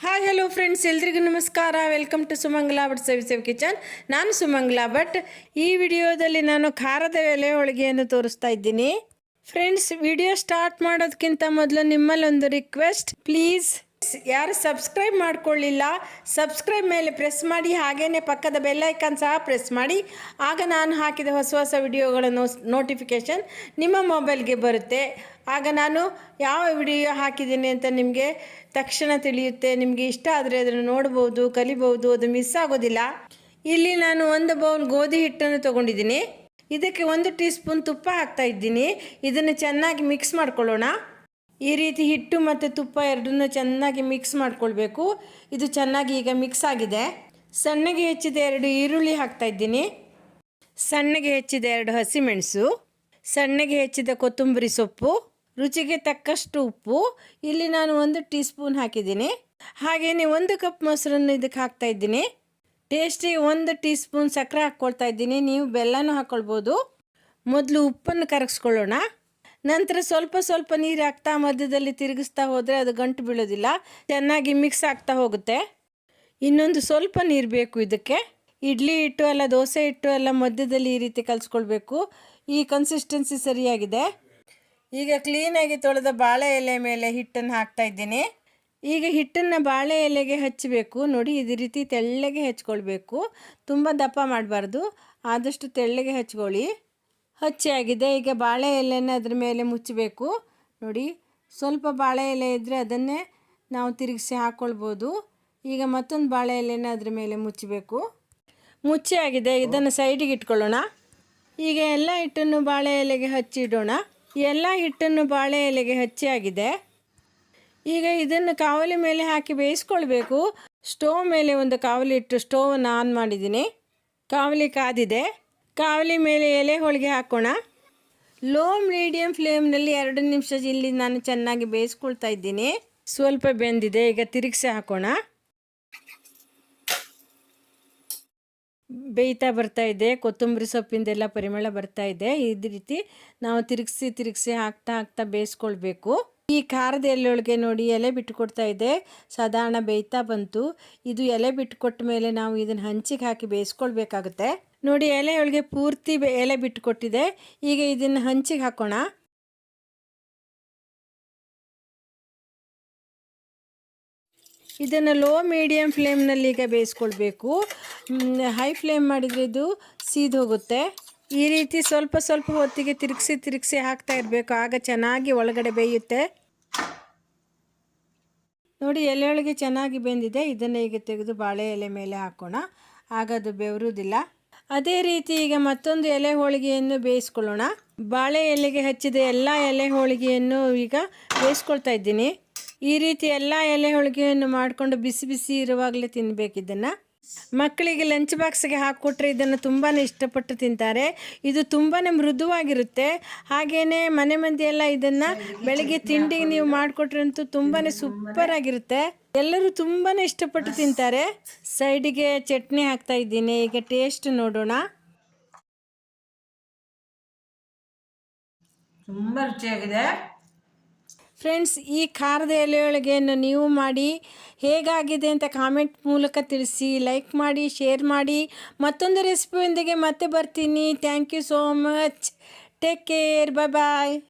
Hi hello friends, ಎಲ್ರಿಗೂ ನಮಸ್ಕಾರ. Welcome to Sumangala Bhat save kitchen. ನಾನು ಸುಮಂಗಲಾ ಭಟ್. ಈ ವಿಡಿಯೋದಲ್ಲಿ ನಾನು ಖಾರದ ಎಲೆ ಹೋಳಿಗೆಯನ್ನು ತೋರಿಸ್ತಾ ಇದ್ದೀನಿ. ಫ್ರೆಂಡ್ಸ್, ವಿಡಿಯೋ ಸ್ಟಾರ್ಟ್ ಮಾಡೋದಕ್ಕಿಂತ ಮೊದಲು ನಿಮ್ಮಲ್ಲಿ ಒಂದು ರಿಕ್ವೆಸ್ಟ್, ಪ್ಲೀಸ್ ಯಾರು ಸಬ್ಸ್ಕ್ರೈಬ್ ಮಾಡ್ಕೊಳ್ಳಿಲ್ಲ ಸಬ್ಸ್ಕ್ರೈಬ್ ಮೇಲೆ ಪ್ರೆಸ್ ಮಾಡಿ, ಹಾಗೆಯೇ ಪಕ್ಕದ ಬೆಲ್ ಐಕಾನ್ ಸಹ ಪ್ರೆಸ್ ಮಾಡಿ. ಆಗ ನಾನು ಹಾಕಿದ ಹೊಸ ಹೊಸ ವಿಡಿಯೋಗಳ ನೋಟಿಫಿಕೇಷನ್ ನಿಮ್ಮ ಮೊಬೈಲ್ಗೆ ಬರುತ್ತೆ. ಆಗ ನಾನು ಯಾವ ವಿಡಿಯೋ ಹಾಕಿದ್ದೀನಿ ಅಂತ ನಿಮಗೆ ತಕ್ಷಣ ತಿಳಿಯುತ್ತೆ. ನಿಮಗೆ ಇಷ್ಟ ಆದರೆ ಅದನ್ನು ನೋಡ್ಬೋದು, ಕಲಿಬೋದು, ಅದು ಮಿಸ್ ಆಗೋದಿಲ್ಲ. ಇಲ್ಲಿ ನಾನು ಒಂದು ಬೌಲ್ ಗೋಧಿ ಹಿಟ್ಟನ್ನು ತೊಗೊಂಡಿದ್ದೀನಿ. ಇದಕ್ಕೆ 1 ಟೀ ಸ್ಪೂನ್ ತುಪ್ಪ ಹಾಕ್ತಾ ಇದ್ದೀನಿ. ಇದನ್ನು ಚೆನ್ನಾಗಿ ಮಿಕ್ಸ್ ಮಾಡ್ಕೊಳ್ಳೋಣ. ಈ ರೀತಿ ಹಿಟ್ಟು ಮತ್ತು ತುಪ್ಪ ಎರಡನ್ನೂ ಚೆನ್ನಾಗಿ ಮಿಕ್ಸ್ ಮಾಡ್ಕೊಳ್ಬೇಕು. ಇದು ಚೆನ್ನಾಗಿ ಈಗ ಮಿಕ್ಸ್ ಆಗಿದೆ. ಸಣ್ಣಗೆ ಹೆಚ್ಚಿದ 2 ಈರುಳ್ಳಿ ಹಾಕ್ತಾ ಇದ್ದೀನಿ. ಸಣ್ಣಗೆ ಹೆಚ್ಚಿದ 2 ಹಸಿಮೆಣಸು, ಸಣ್ಣಗೆ ಹೆಚ್ಚಿದ ಕೊತ್ತಂಬರಿ ಸೊಪ್ಪು, ರುಚಿಗೆ ತಕ್ಕಷ್ಟು ಉಪ್ಪು. ಇಲ್ಲಿ ನಾನು 1 ಟೀ ಸ್ಪೂನ್ ಹಾಕಿದ್ದೀನಿ. ಹಾಗೆಯೇ 1 ಕಪ್ ಮೊಸರನ್ನು ಇದಕ್ಕೆ ಹಾಕ್ತಾ ಇದ್ದೀನಿ. ಟೇಸ್ಟಿಗೆ 1 ಟೀ ಸ್ಪೂನ್ ಸಕ್ಕರೆ ಹಾಕ್ಕೊಳ್ತಾ ಇದ್ದೀನಿ. ನೀವು ಬೆಲ್ಲನೂ ಹಾಕ್ಕೊಳ್ಬೋದು. ಮೊದಲು ಉಪ್ಪನ್ನು ಕರಗಿಸ್ಕೊಳ್ಳೋಣ. ನಂತರ ಸ್ವಲ್ಪ ಸ್ವಲ್ಪ ನೀರು ಹಾಕ್ತಾ ಮಧ್ಯದಲ್ಲಿ ತಿರುಗಿಸ್ತಾ ಹೋದರೆ ಅದು ಗಂಟು ಬೀಳೋದಿಲ್ಲ, ಚೆನ್ನಾಗಿ ಮಿಕ್ಸ್ ಆಗ್ತಾ ಹೋಗುತ್ತೆ. ಇನ್ನೊಂದು ಸ್ವಲ್ಪ ನೀರು ಬೇಕು ಇದಕ್ಕೆ. ಇಡ್ಲಿ ಹಿಟ್ಟು ಅಲ್ಲ, ದೋಸೆ ಹಿಟ್ಟು ಅಲ್ಲ, ಮಧ್ಯದಲ್ಲಿ ಈ ರೀತಿ ಕಲಿಸ್ಕೊಳ್ಬೇಕು. ಈ ಕನ್ಸಿಸ್ಟೆನ್ಸಿ ಸರಿಯಾಗಿದೆ. ಈಗ ಕ್ಲೀನಾಗಿ ತೊಳೆದ ಬಾಳೆ ಎಲೆ ಮೇಲೆ ಹಿಟ್ಟನ್ನು ಹಾಕ್ತಾ ಇದ್ದೀನಿ. ಈಗ ಹಿಟ್ಟನ್ನು ಬಾಳೆ ಎಲೆಗೆ ಹಚ್ಚಬೇಕು. ನೋಡಿ, ಇದೇ ರೀತಿ ತೆಳ್ಳಗೆ ಹಚ್ಕೊಳ್ಬೇಕು. ತುಂಬ ದಪ್ಪ ಮಾಡಬಾರ್ದು, ಆದಷ್ಟು ತೆಳ್ಳಗೆ ಹಚ್ಕೊಳ್ಳಿ. ಹಚ್ಚಿ ಆಗಿದೆ. ಈಗ ಬಾಳೆ ಎಲೆನ ಅದ್ರ ಮೇಲೆ ಮುಚ್ಚಬೇಕು. ನೋಡಿ, ಸ್ವಲ್ಪ ಬಾಳೆ ಎಲೆ ಇದ್ದರೆ ಅದನ್ನೇ ನಾವು ತಿರುಗಿಸಿ ಹಾಕ್ಕೊಳ್ಬೋದು. ಈಗ ಮತ್ತೊಂದು ಬಾಳೆ ಎಲೆನ ಅದ್ರ ಮೇಲೆ ಮುಚ್ಚಬೇಕು. ಮುಚ್ಚಿ ಆಗಿದೆ. ಇದನ್ನು ಸೈಡಿಗೆ ಇಟ್ಕೊಳ್ಳೋಣ. ಈಗ ಎಲ್ಲ ಹಿಟ್ಟನ್ನು ಬಾಳೆ ಎಲೆಗೆ ಹಚ್ಚಿಡೋಣ. ಎಲ್ಲ ಹಿಟ್ಟನ್ನು ಬಾಳೆ ಎಲೆಗೆ ಹಚ್ಚಿ ಆಗಿದೆ. ಈಗ ಇದನ್ನು ಕಾವಲಿ ಮೇಲೆ ಹಾಕಿ ಬೇಯಿಸ್ಕೊಳ್ಬೇಕು. ಸ್ಟೋವ್ ಮೇಲೆ ಒಂದು ಕಾವಲಿ ಇಟ್ಟು ಸ್ಟೋವನ್ನು ಆನ್ ಮಾಡಿದ್ದೀನಿ. ಕಾವಲಿ ಕಾದಿದೆ. ಕಾವಲಿ ಮೇಲೆ ಎಲೆ ಹೋಳಿಗೆ ಹಾಕೋಣ. ಲೋ ಮೀಡಿಯಮ್ ಫ್ಲೇಮ್ನಲ್ಲಿ 2 ನಿಮಿಷ ಇಲ್ಲಿ ನಾನು ಚೆನ್ನಾಗಿ ಬೇಯಿಸ್ಕೊಳ್ತಾ ಇದ್ದೀನಿ. ಸ್ವಲ್ಪ ಬೆಂದಿದೆ. ಈಗ ತಿರುಗಿಸಿ ಹಾಕೋಣ. ಬೇಯ್ತಾ ಬರ್ತಾ ಇದೆ. ಕೊತ್ತಂಬರಿ ಸೊಪ್ಪಿಂದೆಲ್ಲ ಪರಿಮಳ ಬರ್ತಾ ಇದೆ. ಇದೇ ರೀತಿ ನಾವು ತಿರುಗಿಸಿ ಹಾಕ್ತಾ ಬೇಯಿಸ್ಕೊಳ್ಬೇಕು. ಈ ಖಾರದ ಎಲೆಯೊಳಗೆ ನೋಡಿ ಎಲೆ ಬಿಟ್ಟುಕೊಡ್ತಾ ಇದೆ. ಸಾಧಾರಣ ಬೇಯ್ತಾ ಬಂತು. ಇದು ಎಲೆ ಬಿಟ್ಟುಕೊಟ್ಟ ಮೇಲೆ ನಾವು ಇದನ್ನು ಹಂಚಿಗೆ ಹಾಕಿ ಬೇಯಿಸ್ಕೊಳ್ಬೇಕಾಗುತ್ತೆ. ನೋಡಿ, ಎಲೆಯೊಳಗೆ ಪೂರ್ತಿ ಎಲೆ ಬಿಟ್ಟುಕೊಟ್ಟಿದೆ. ಈಗ ಇದನ್ನು ಹಂಚಿಗೆ ಹಾಕೋಣ. ಇದನ್ನು ಲೋ ಮೀಡಿಯಮ್ ಫ್ಲೇಮ್ನಲ್ಲಿ ಈಗ ಬೇಯಿಸ್ಕೊಳ್ಬೇಕು. ಹೈ ಫ್ಲೇಮ್ ಮಾಡಿದರೆ ಇದು ಸೀದು ಹೋಗುತ್ತೆ. ಈ ರೀತಿ ಸ್ವಲ್ಪ ಸ್ವಲ್ಪ ಹೊತ್ತಿಗೆ ತಿರುಗಿಸಿ ಹಾಕ್ತಾ ಇರಬೇಕು. ಆಗ ಚೆನ್ನಾಗಿ ಒಳಗಡೆ ಬೇಯುತ್ತೆ. ನೋಡಿ, ಎಲೆಯೊಳಗೆ ಚೆನ್ನಾಗಿ ಬೆಂದಿದೆ. ಇದನ್ನು ಈಗ ತೆಗೆದು ಬಾಳೆ ಎಲೆ ಮೇಲೆ ಹಾಕೋಣ. ಆಗ ಅದು ಬೆವರುವುದಿಲ್ಲ. ಅದೇ ರೀತಿ ಈಗ ಮತ್ತೊಂದು ಎಲೆ ಹೋಳಿಗೆಯನ್ನು ಬೇಯಿಸ್ಕೊಳ್ಳೋಣ. ಬಾಳೆ ಎಲೆಗೆ ಹಚ್ಚಿದ ಎಲ್ಲ ಎಲೆ ಹೋಳಿಗೆಯನ್ನು ಈಗ ಬೇಯಿಸ್ಕೊಳ್ತಾ ಇದ್ದೀನಿ. ಈ ರೀತಿ ಎಲ್ಲ ಎಲೆ ಹೋಳಿಗೆಯನ್ನು ಮಾಡಿಕೊಂಡು ಬಿಸಿ ಬಿಸಿ ಇರುವಾಗಲೇ ತಿನ್ನಬೇಕು. ಇದನ್ನು ಮಕ್ಕಳಿಗೆ ಲಂಚ್ ಬಾಕ್ಸ್ಗೆ ಹಾಕಿಕೊಟ್ರೆ ಇದನ್ನು ತುಂಬಾ ಇಷ್ಟಪಟ್ಟು ತಿಂತಾರೆ. ಇದು ತುಂಬಾ ಮೃದುವಾಗಿರುತ್ತೆ. ಹಾಗೆಯೇ ಮನೆ ಮಂದಿ ಎಲ್ಲ ಇದನ್ನು ಬೆಳಗ್ಗೆ ತಿಂಡಿಗೆ ನೀವು ಮಾಡಿಕೊಟ್ರಂತೂ ತುಂಬಾ ಸೂಪರಾಗಿರುತ್ತೆ. ಎಲ್ಲರೂ ತುಂಬಾ ಇಷ್ಟಪಟ್ಟು ತಿಂತಾರೆ. ಸೈಡಿಗೆ ಚಟ್ನಿ ಹಾಕ್ತಾ ಇದ್ದೀನಿ. ಈಗ ಟೇಸ್ಟ್ ನೋಡೋಣ. ತುಂಬ ರುಚಿಯಾಗಿದೆ ಫ್ರೆಂಡ್ಸ್. ಈ ಖಾರದ ಎಲೆಯೊಳಗೆಯನ್ನು ನೀವು ಮಾಡಿ ಹೇಗಾಗಿದೆ ಅಂತ ಕಾಮೆಂಟ್ ಮೂಲಕ ತಿಳಿಸಿ. ಲೈಕ್ ಮಾಡಿ, ಶೇರ್ ಮಾಡಿ. ಮತ್ತೊಂದು ರೆಸಿಪಿಯೊಂದಿಗೆ ಮತ್ತೆ ಬರ್ತೀನಿ. Thank you so much. Take care. Bye.